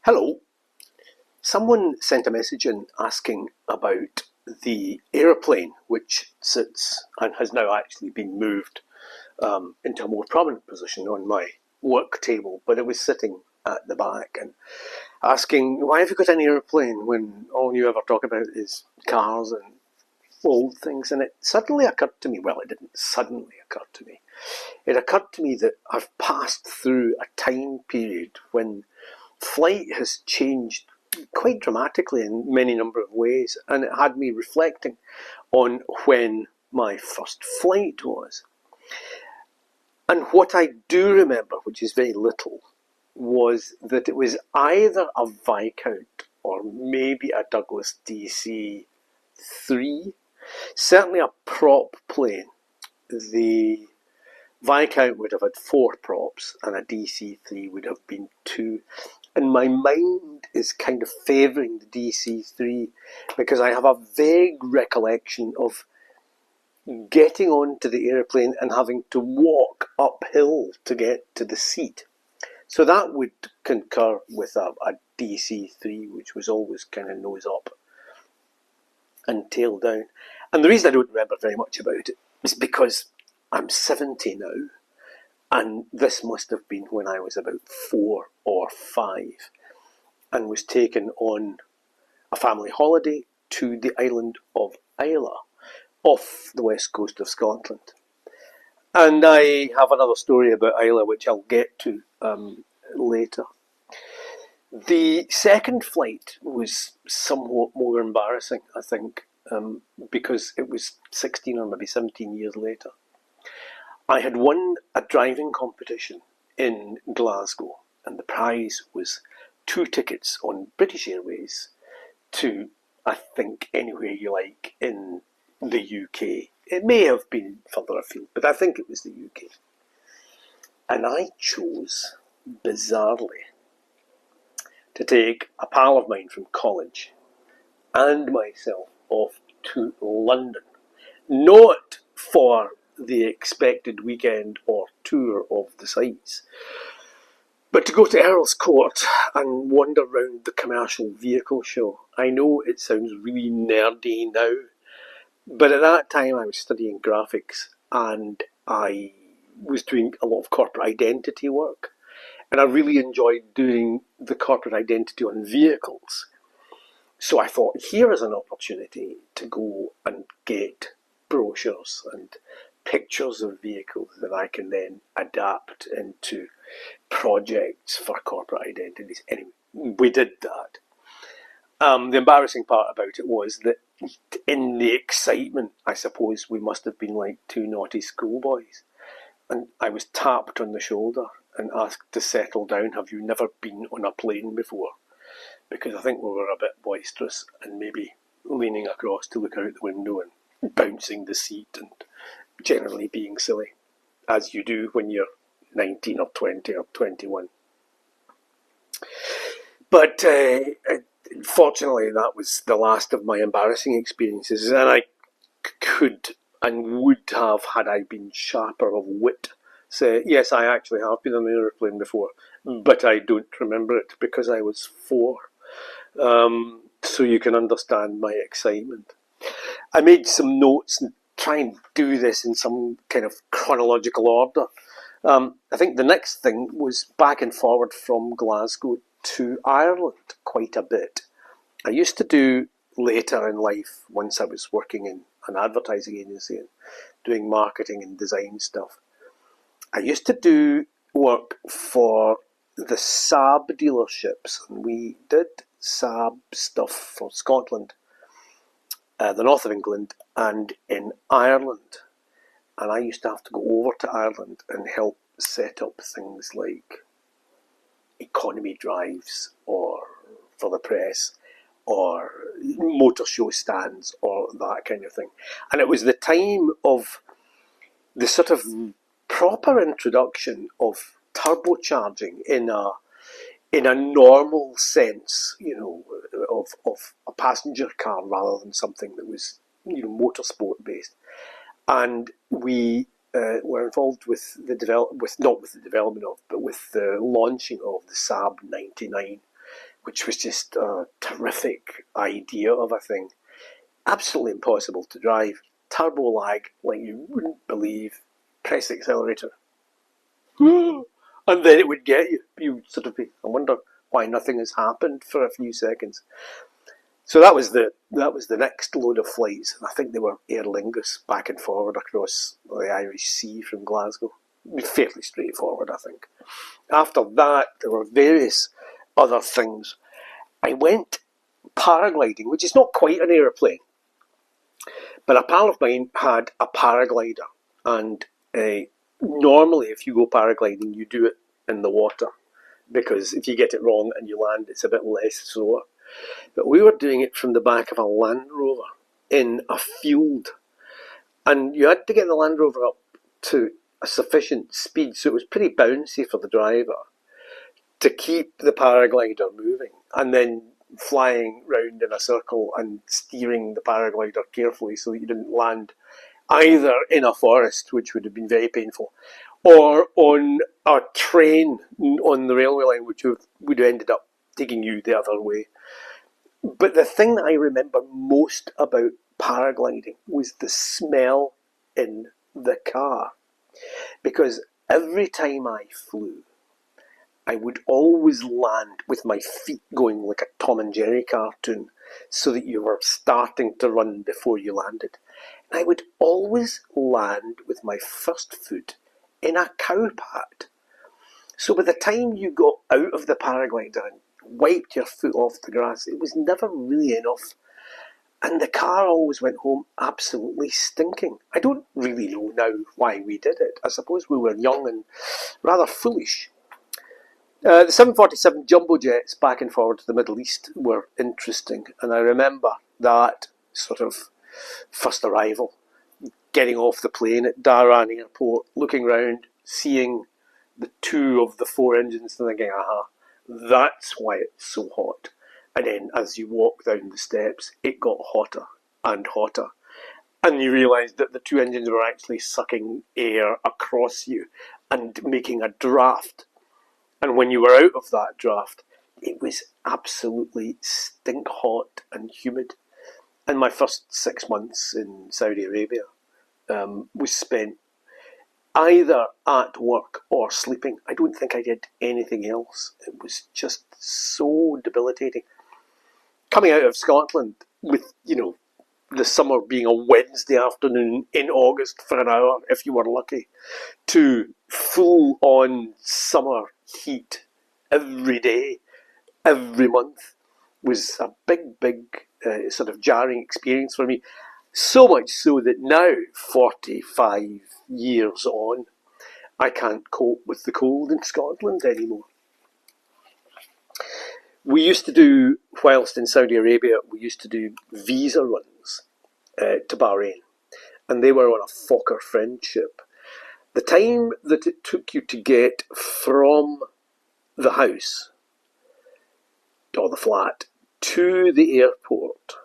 Hello. Someone sent a message in asking about the aeroplane, which sits and has now actually been moved into a more prominent position on my work table, but it was sitting at the back, and asking, why have you got an aeroplane when all you ever talk about is cars and old things? And it suddenly occurred to me, well, it didn't suddenly occur to me, it occurred to me that I've passed through a time period when flight has changed quite dramatically in many number of ways, and it had me reflecting on when my first flight was. And what I do remember, which is very little, was that it was either a Viscount or maybe a Douglas DC-3, certainly a prop plane. The Viscount would have had 4 props and a DC-3 would have been 2. And my mind is kind of favouring the DC-3 because I have a vague recollection of getting onto the aeroplane and having to walk uphill to get to the seat. So that would concur with a DC-3, which was always kind of nose up and tail down. And the reason I don't remember very much about it is because I'm 70 now, and this must have been when I was about 4 or 5, and was taken on a family holiday to the island of Islay, off the west coast of Scotland. And I have another story about Islay, which I'll get to later. The second flight was somewhat more embarrassing, I think, because it was 16 or maybe 17 years later. I had won a driving competition in Glasgow, and the prize was 2 tickets on British Airways to, I think, anywhere you like in the UK. It may have been further afield, but I think it was the UK. And I chose, bizarrely, to take a pal of mine from college and myself off to London, not for the expected weekend or tour of the sights, but to go to Earl's Court and wander round the commercial vehicle show. I know it sounds really nerdy now, but at that time I was studying graphics and I was doing a lot of corporate identity work, and I really enjoyed doing the corporate identity on vehicles. So I thought, here is an opportunity to go and get brochures and pictures of vehicles that I can then adapt into projects for corporate identities. Anyway, we did that. The embarrassing part about it was that in the excitement, I suppose we must have been like 2 naughty schoolboys. And I was tapped on the shoulder and asked to settle down. Have you never been on a plane before? Because I think we were a bit boisterous and maybe leaning across to look out the window and bouncing the seat and generally being silly, as you do when you're 19 or 20 or 21. But fortunately, that was the last of my embarrassing experiences, and I could and would have, had I been sharper of wit, say, yes, I actually have been on an aeroplane before, but I don't remember it because I was 4. So you can understand my excitement. I made some notes and try and do this in some kind of chronological order. I think the next thing was back and forward from Glasgow to Ireland quite a bit. I used to do later in life, once I was working in an advertising agency and doing marketing and design stuff, I used to do work for the SAAB dealerships, and we did SAAB stuff for Scotland, the north of England, and in Ireland. And I used to have to go over to Ireland and help set up things like economy drives or for the press or motor show stands or that kind of thing. And it was the time of the sort of proper introduction of turbocharging in a normal sense, of a passenger car rather than something that was, motorsport based. And we were involved with the launching of the SAAB 99, which was just a terrific idea of a thing. Absolutely impossible to drive. Turbo lag like you wouldn't believe. Press the accelerator. And then it would get you. You sort of be, I wonder why nothing has happened for a few seconds. So that was the next load of flights. I think they were Aer Lingus back and forward across the Irish Sea from Glasgow. Fairly straightforward, I think. After that, there were various other things. I went paragliding, which is not quite an aeroplane, but a pal of mine had a paraglider, and normally if you go paragliding, you do it in the water, because if you get it wrong and you land, it's a bit less sore. But we were doing it from the back of a Land Rover in a field, and you had to get the Land Rover up to a sufficient speed, so it was pretty bouncy for the driver to keep the paraglider moving, and then flying round in a circle and steering the paraglider carefully so that you didn't land either in a forest, which would have been very painful, or on a train on the railway line, which would have ended up taking you the other way. But the thing that I remember most about paragliding was the smell in the car, because every time I flew, I would always land with my feet going like a Tom and Jerry cartoon, so that you were starting to run before you landed. And I would always land with my first foot in a cow pat. So by the time you got out of the paraglider and wiped your foot off the grass, it was never really enough. And the car always went home absolutely stinking. I don't really know now why we did it. I suppose we were young and rather foolish. The 747 jumbo jets back and forward to the Middle East were interesting, and I remember that sort of first arrival, getting off the plane at Dhahran Airport, looking round, seeing the two of the four engines, and thinking, aha, that's why it's so hot. And then as you walk down the steps, it got hotter and hotter, and you realised that the two engines were actually sucking air across you and making a draft. And when you were out of that draft, it was absolutely stink hot and humid. And my first 6 months in Saudi Arabia was spent either at work or sleeping. I don't think I did anything else. It was just so debilitating. Coming out of Scotland with, the summer being a Wednesday afternoon in August for an hour, if you were lucky, to full-on summer heat every day, every month, was a big sort of jarring experience for me. So much so that now, 45 years on, I can't cope with the cold in Scotland anymore. We used to do, whilst in Saudi Arabia, we used to do visa runs to Bahrain, and they were on a Fokker friendship. The time that it took you to get from the house, or the flat, to the airport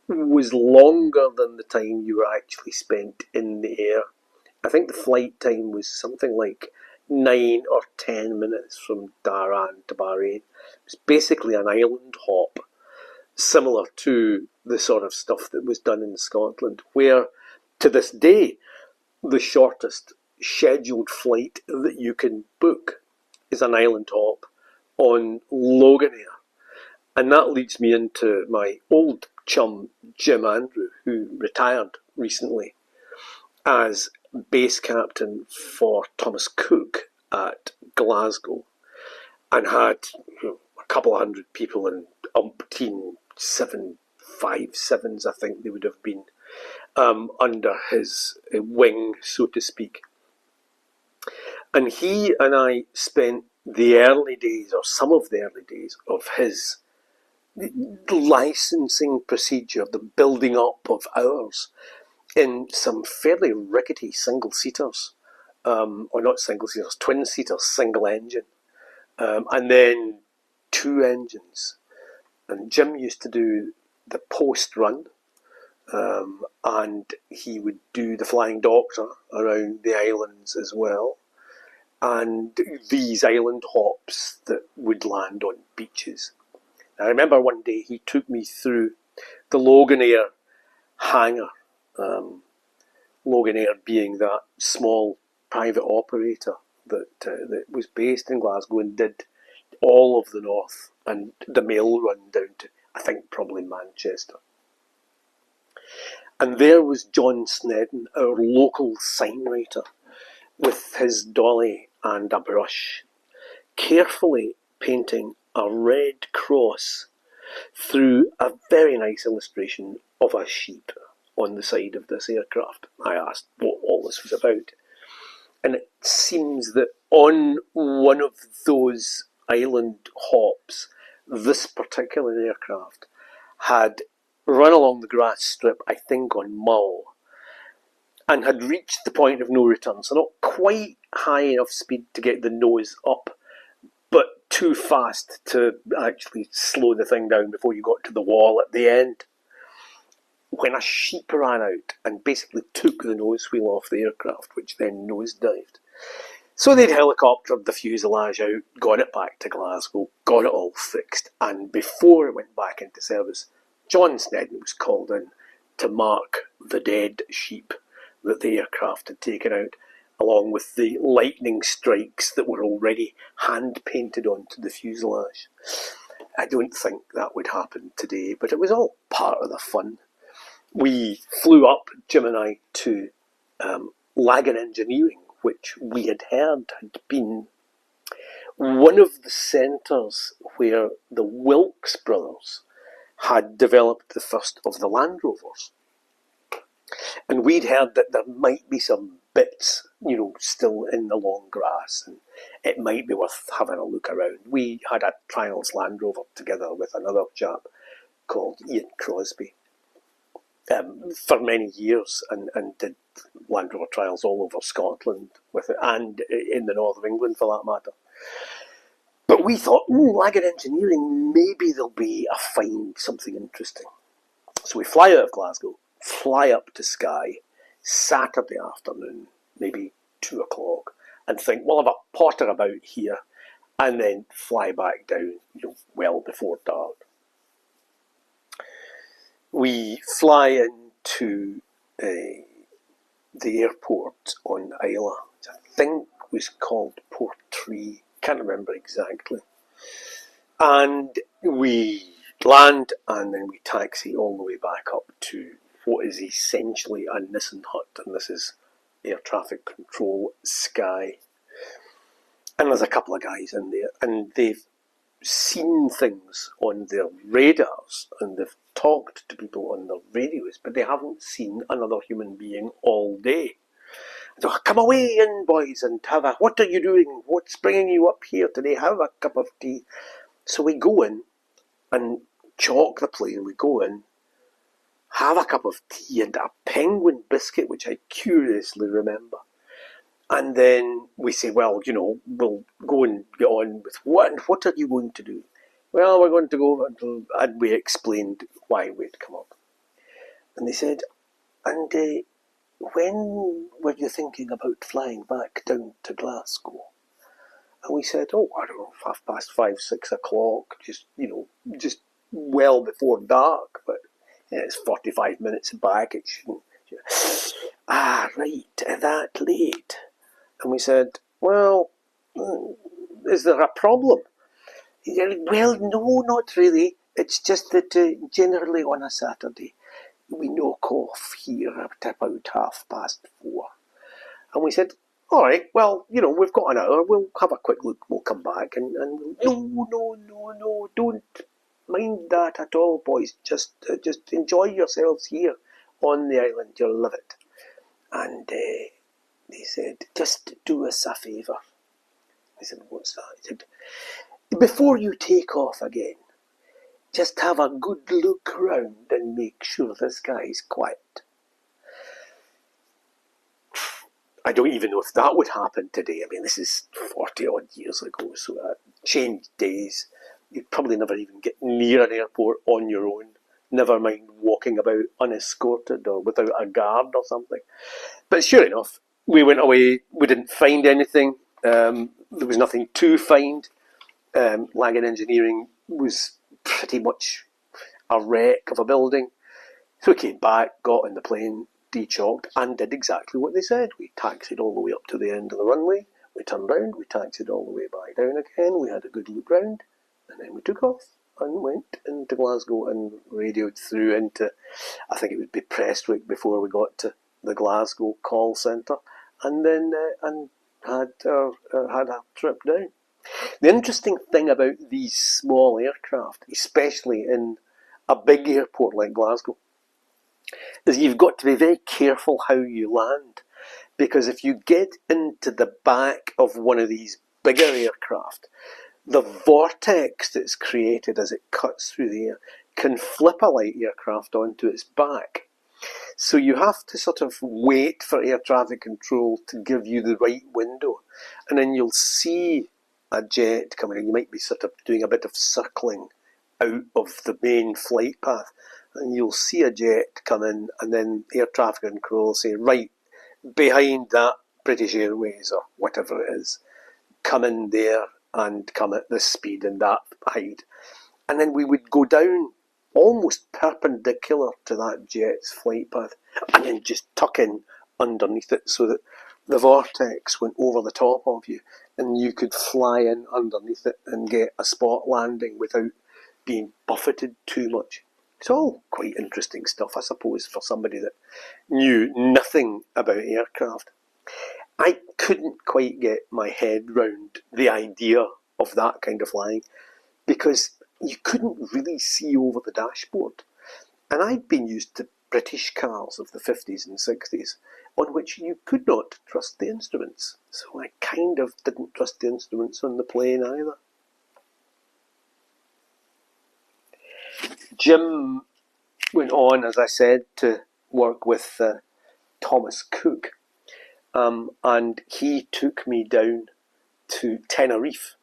was longer than the time you were actually spent in the air. I think the flight time was something like 9 or 10 minutes from Dhahran to Bahrain. It was basically an island hop, similar to the sort of stuff that was done in Scotland, where to this day the shortest scheduled flight that you can book is an island hop on Lagan Air. And that leads me into my old chum Jim Andrew, who retired recently as base captain for Thomas Cook at Glasgow, and had a couple of hundred people and umpteen 757s, I think they would have been, under his wing, so to speak. And he and I spent the early days, or some of the early days, of his licensing procedure, the building up of ours, in some fairly rickety single-seaters, or not single-seaters, twin-seaters, single engine, and then two engines. And Jim used to do the post-run, and he would do the Flying Doctor around the islands as well, and these island hops that would land on beaches. I remember one day he took me through the Lagan Air hangar, Lagan Air being that small private operator that was based in Glasgow and did all of the north and the mail run down to, I think, probably Manchester. And there was John Snedden, our local sign writer, with his dolly and a brush, carefully painting a red cross through a very nice illustration of a sheep on the side of this aircraft. I asked what all this was about. And it seems that on one of those island hops, this particular aircraft had run along the grass strip, I think on Mull, and had reached the point of no return. So not quite high enough speed to get the nose up, but too fast to actually slow the thing down before you got to the wall at the end. When a sheep ran out and basically took the nose wheel off the aircraft, which then nosedived. So they'd helicoptered the fuselage out, got it back to Glasgow, got it all fixed, and before it went back into service, John Snedden was called in to mark the dead sheep that the aircraft had taken out, along with the lightning strikes that were already hand-painted onto the fuselage. I don't think that would happen today, but it was all part of the fun. We flew up, Jim and I, to Lagan Engineering, which we had heard had been one of the centres where the Wilkes brothers had developed the first of the Land Rovers. And we'd heard that there might be some bits, still in the long grass, and it might be worth having a look around. We had a trials Land Rover together with another chap called Ian Crosby for many years, and did Land Rover trials all over Scotland with it, and in the north of England for that matter. But we thought, Lagan Engineering, maybe there'll be a find, something interesting. So we fly out of Glasgow, fly up to Skye, Saturday afternoon, maybe 2 o'clock, and think, we'll have a potter about here, and then fly back down, well before dark. We fly into the airport on Islay, which I think was called Portree, can't remember exactly. And we land, and then we taxi all the way back up to what is essentially a Nissan hut, and this is air traffic control Skye. And there's a couple of guys in there, and they've seen things on their radars, and they've talked to people on their radios, but they haven't seen another human being all day. So, come away in, boys, and what are you doing? What's bringing you up here today? Have a cup of tea. So we go in and chalk the plane. We go in, have a cup of tea and a penguin biscuit, which I curiously remember. And then we say, well, we'll go and get on with what are you going to do? Well, we're going to go, and we explained why we'd come up. And they said, and when were you thinking about flying back down to Glasgow? And we said, I don't know, 5:30, 6 o'clock, just well before dark, but it's 45 minutes back, it shouldn't. Right, that late. And we said, well, is there a problem? Well, no, not really. It's just that generally on a Saturday, we knock off here at about 4:30. And we said, all right, well, we've got an hour. We'll have a quick look. We'll come back. And no, don't mind that at all, boys. Just enjoy yourselves here on the island. You'll love it. And they said, just do us a favour. I said, what's that? He said, before you take off again, just have a good look round and make sure this guy's quiet. I don't even know if that would happen today. I mean, this is 40 odd years ago, so changed days. You'd probably never even get near an airport on your own, never mind walking about unescorted or without a guard or something. But sure enough, we went away, we didn't find anything. There was nothing to find. Lagan Engineering was pretty much a wreck of a building. So we came back, got in the plane, dechalked, and did exactly what they said. We taxied all the way up to the end of the runway, we turned round, we taxied all the way back down again, we had a good look round, and then we took off and went into Glasgow and radioed through into, I think it would be Prestwick before we got to the Glasgow call centre, and then had a trip down. The interesting thing about these small aircraft, especially in a big airport like Glasgow, is you've got to be very careful how you land, because if you get into the back of one of these bigger aircraft, the vortex that's created as it cuts through the air can flip a light aircraft onto its back. So you have to sort of wait for air traffic control to give you the right window, and then you'll see a jet coming in. You might be sort of doing a bit of circling out of the main flight path, and you'll see a jet come in, and then air traffic control will say, right, behind that British Airways or whatever it is, come in there and come at this speed and that height. And then we would go down almost perpendicular to that jet's flight path, and then just tuck in underneath it so that the vortex went over the top of you and you could fly in underneath it and get a spot landing without being buffeted too much. It's all quite interesting stuff, I suppose, for somebody that knew nothing about aircraft. I couldn't quite get my head round the idea of that kind of flying, because you couldn't really see over the dashboard. And I'd been used to British cars of the 50s and 60s, on which you could not trust the instruments. So I kind of didn't trust the instruments on the plane either. Jim went on, as I said, to work with Thomas Cook, and he took me down to Tenerife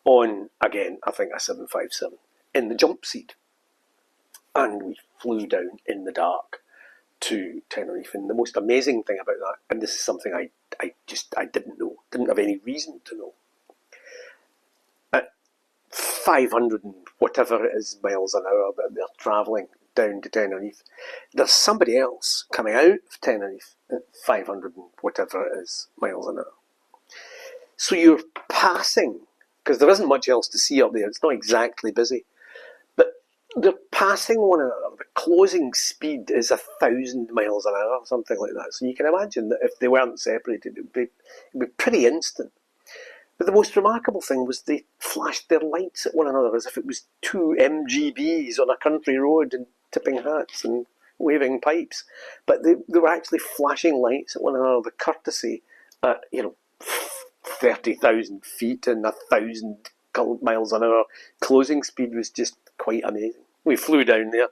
on, again, I think a 757, in the jump seat. And we flew down in the dark to Tenerife. And the most amazing thing about that, and this is something I didn't know, didn't have any reason to know, at 500 and whatever it is miles an hour that they're travelling down to Tenerife, there's somebody else coming out of Tenerife at 500 and whatever it is miles an hour. So you're passing, because there isn't much else to see up there, it's not exactly busy, but they're passing one another. The closing speed is 1,000 miles an hour, something like that. So you can imagine that if they weren't separated, it'd be pretty instant. But the most remarkable thing was they flashed their lights at one another as if it was two MGBs on a country road and tipping hats and waving pipes. But they were actually flashing lights at one another, the courtesy at, 30,000 feet and 1,000 miles an hour. Closing speed was just quite amazing. We flew down there,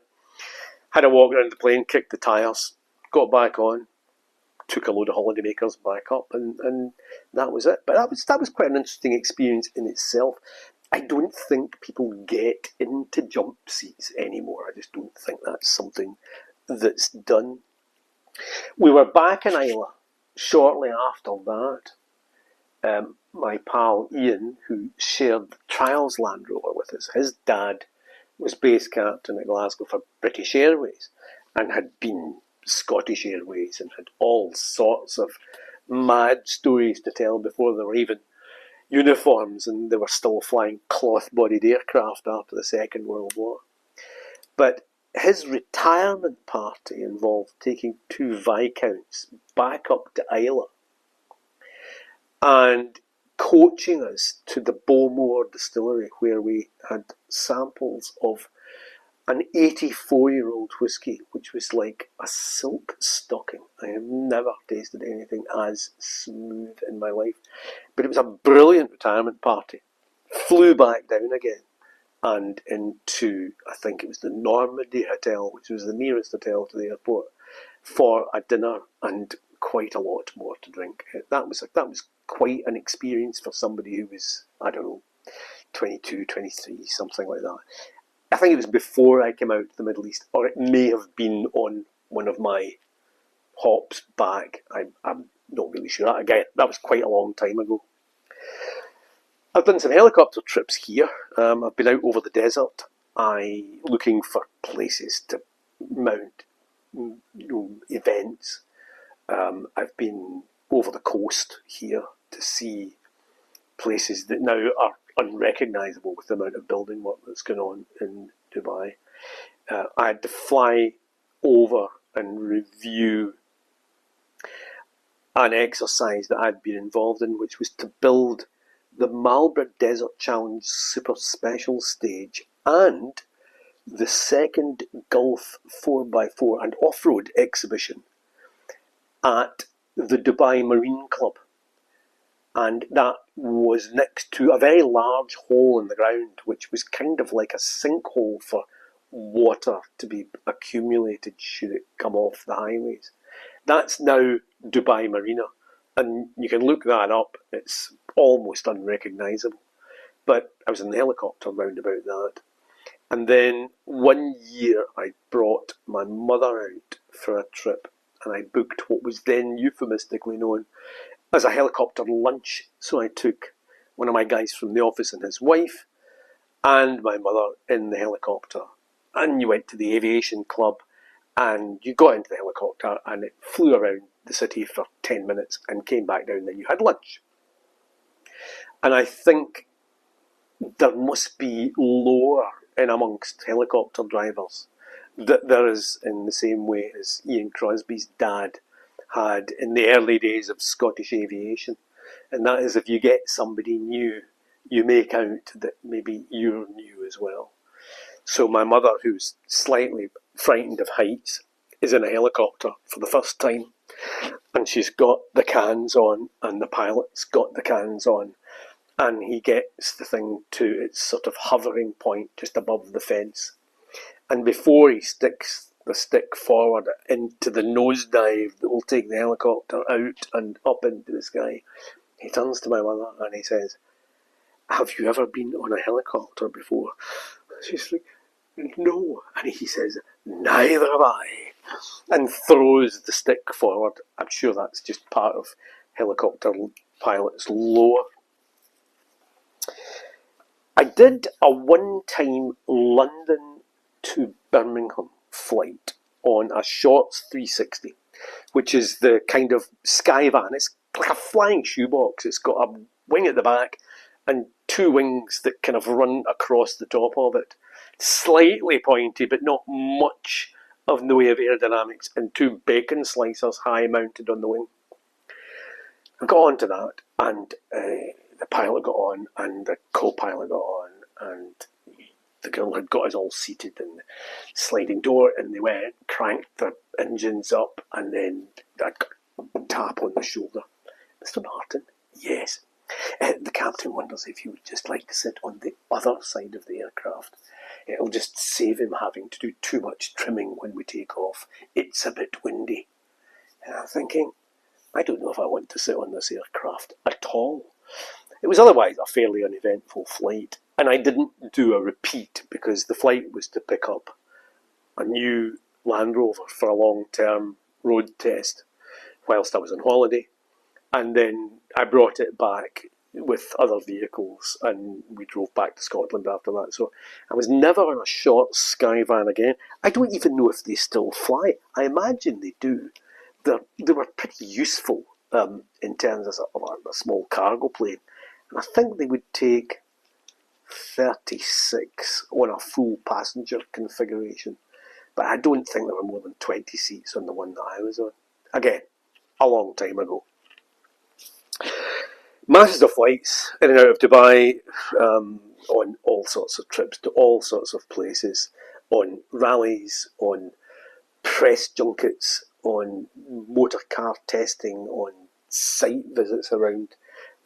had a walk around the plane, kicked the tyres, got back on, took a load of holidaymakers back up, and that was it. But that was quite an interesting experience in itself. I don't think people get into jump seats anymore. I just don't think that's something that's done. We were back in Islay shortly after that. My pal Ian, who shared the Trials Land Rover with us, his dad was base captain at Glasgow for British Airways and had been Scottish Airways and had all sorts of mad stories to tell before there were even uniforms, and they were still flying cloth-bodied aircraft after the Second World War. But his retirement party involved taking two Viscounts back up to Islay and coaching us to the Bowmore distillery, where we had samples of an 84-year-old whisky, which was like a silk stocking. I have never tasted anything as smooth in my life. But it was a brilliant retirement party. Flew back down again and into, I think it was the Normandy Hotel, which was the nearest hotel to the airport, for a dinner and quite a lot more to drink. That was quite an experience for somebody who was, 22, 23, something like that. I think it was before I came out to the Middle East, or it may have been on one of my hops back. I'm not really sure. Again, that was quite a long time ago. I've done some helicopter trips here. I've been out over the desert looking for places to mount events. I've been over the coast here to see places that now are unrecognisable with the amount of building work that's going on in Dubai. I had to fly over and review an exercise that I'd been involved in, which was to build the Marlborough Desert Challenge Super Special Stage and the second Gulf 4x4 and off-road exhibition at the Dubai Marine Club. And that was next to a very large hole in the ground, which was kind of like a sinkhole for water to be accumulated should it come off the highways. That's now Dubai Marina, and you can look that up. It's almost unrecognisable. But I was in the helicopter round about that. And then one year I brought my mother out for a trip, and I booked what was then euphemistically known as a helicopter lunch. So I took one of my guys from the office and his wife and my mother in the helicopter. And you went to the aviation club and you got into the helicopter and it flew around the city for 10 minutes and came back down, then you had lunch. And I think there must be lore in amongst helicopter drivers that there is, in the same way as Ian Crosby's dad had in the early days of Scottish aviation. And that is, if you get somebody new, you make out that maybe you're new as well. So my mother, who's slightly frightened of heights, is in a helicopter for the first time, and she's got the cans on, and the pilot's got the cans on, and he gets the thing to its sort of hovering point just above the fence. And before he sticks the stick forward into the nosedive that will take the helicopter out and up into the sky, he turns to my mother and he says, "Have you ever been on a helicopter before?" She's like, "No." And he says, "Neither have I," and throws the stick forward. I'm sure that's just part of helicopter pilots' lore. I did a one-time London to Birmingham flight on a Shorts 360, which is the kind of sky van. It's like a flying shoebox. It's got a wing at the back and two wings that kind of run across the top of it. Slightly pointy, but not much of the way of aerodynamics, and two bacon slicers high mounted on the wing. I got onto that, and the pilot got on, and the co-pilot got on, and the girl had got us all seated in the sliding door, and they went, cranked the engines up, and then I got a tap on the shoulder. "Mr. Martin?" "Yes." "The captain wonders if you would just like to sit on the other side of the aircraft. It'll just save him having to do too much trimming when we take off. It's a bit windy." And I'm thinking, I don't know if I want to sit on this aircraft at all. It was otherwise a fairly uneventful flight, and I didn't do a repeat because the flight was to pick up a new Land Rover for a long-term road test whilst I was on holiday, and then I brought it back with other vehicles and we drove back to Scotland after that. So I was never on a short sky van again. I don't even know if they still fly. I imagine they do. They were pretty useful in terms of a small cargo plane. And I think they would take 36 on a full passenger configuration. But I don't think there were more than 20 seats on the one that I was on. Again, a long time ago. Masses of flights in and out of Dubai, on all sorts of trips to all sorts of places, on rallies, on press junkets, on motor car testing, on site visits around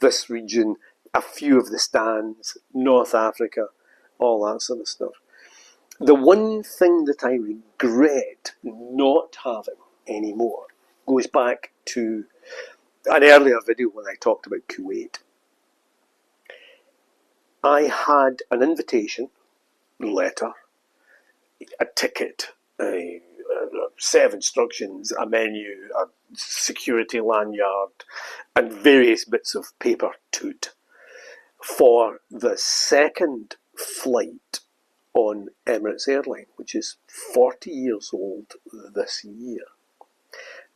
this region, a few of the stands, North Africa, all that sort of stuff. The one thing that I regret not having anymore goes back to an earlier video when I talked about Kuwait. I had an invitation letter, a ticket, a set of instructions, a menu, a security lanyard, and various bits of paper toot for the second flight on Emirates Airline, which is 40 years old this year.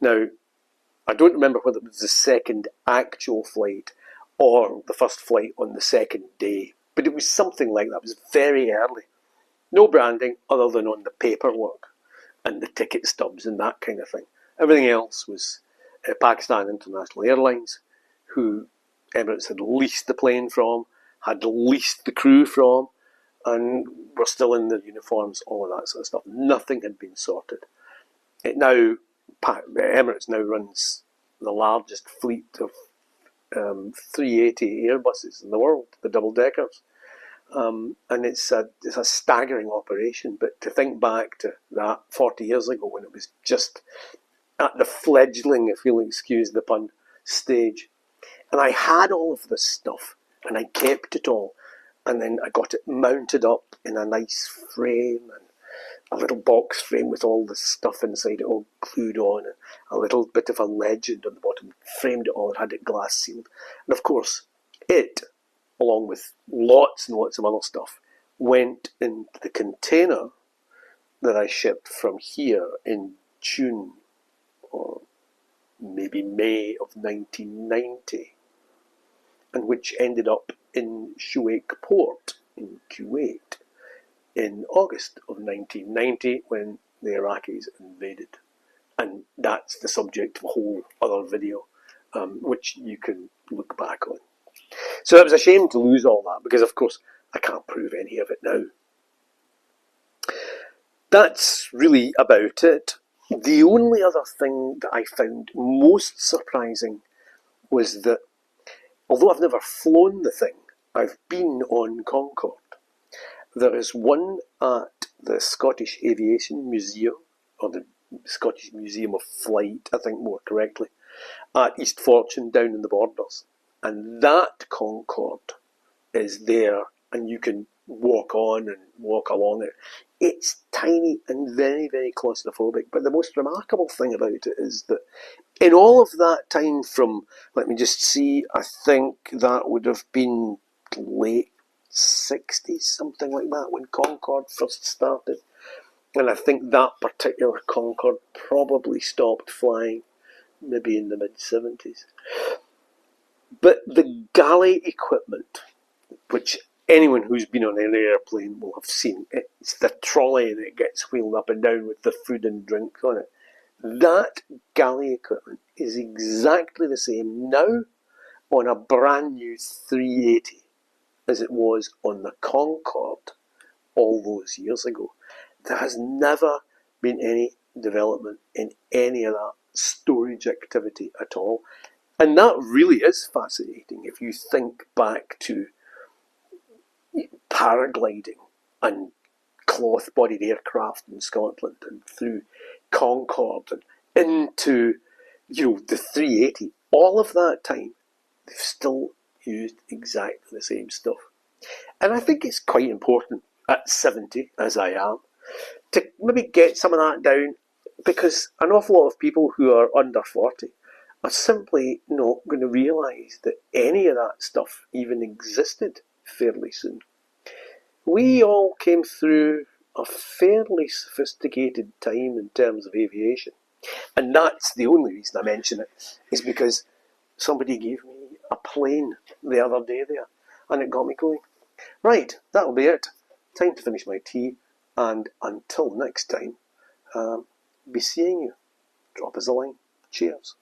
Now, I don't remember whether it was the second actual flight or the first flight on the second day, but it was something like that. It was very early. No branding other than on the paperwork and the ticket stubs and that kind of thing. Everything else was Pakistan International Airlines, who Emirates had leased the plane from, had leased the crew from, and were still in their uniforms, all of that sort of stuff. Nothing had been sorted. Emirates now runs the largest fleet of 380 Airbuses in the world, the double-deckers. And it's a staggering operation. But to think back to that 40 years ago when it was just at the fledgling, if you'll excuse the pun, stage. And I had all of this stuff, and I kept it all. And then I got it mounted up in a nice frame, and a little box frame with all the stuff inside it all glued on, and a little bit of a legend on the bottom, framed it all and had it glass sealed. And of course, it, along with lots and lots of other stuff, went into the container that I shipped from here in June, or maybe May of 1990, and which ended up in Shoebox port in Kuwait in August of 1990 when the Iraqis invaded. And that's the subject of a whole other video, which you can look back on. So it was a shame to lose all that, because of course I can't prove any of it now. That's really about it. The only other thing that I found most surprising was that, although I've never flown the thing, I've been on Concorde. There is one at the Scottish Aviation Museum, or the Scottish Museum of Flight, I think more correctly, at East Fortune down in the Borders. And that Concorde is there, and you can walk on and walk along it. It's tiny and very, very claustrophobic, but the most remarkable thing about it is that in all of that time from, let me just see, I think that would have been late 60s, something like that, when Concorde first started. And I think that particular Concorde probably stopped flying maybe in the mid-70s. But the galley equipment, which anyone who's been on an airplane will have seen, it's the trolley that gets wheeled up and down with the food and drink on it. That galley equipment is exactly the same now on a brand new 380 as it was on the Concorde all those years ago. There has never been any development in any of that storage activity at all. And that really is fascinating if you think back to paragliding and cloth-bodied aircraft in Scotland and through Concorde and into, the 380. All of that time, they've still used exactly the same stuff. And I think it's quite important at 70, as I am, to maybe get some of that down, because an awful lot of people who are under 40 are simply not going to realise that any of that stuff even existed fairly soon. We all came through a fairly sophisticated time in terms of aviation. And that's the only reason I mention it, is because somebody gave me a plane the other day there, and it got me going. Right, that'll be it. Time to finish my tea, and until next time, be seeing you. Drop us a line. Cheers.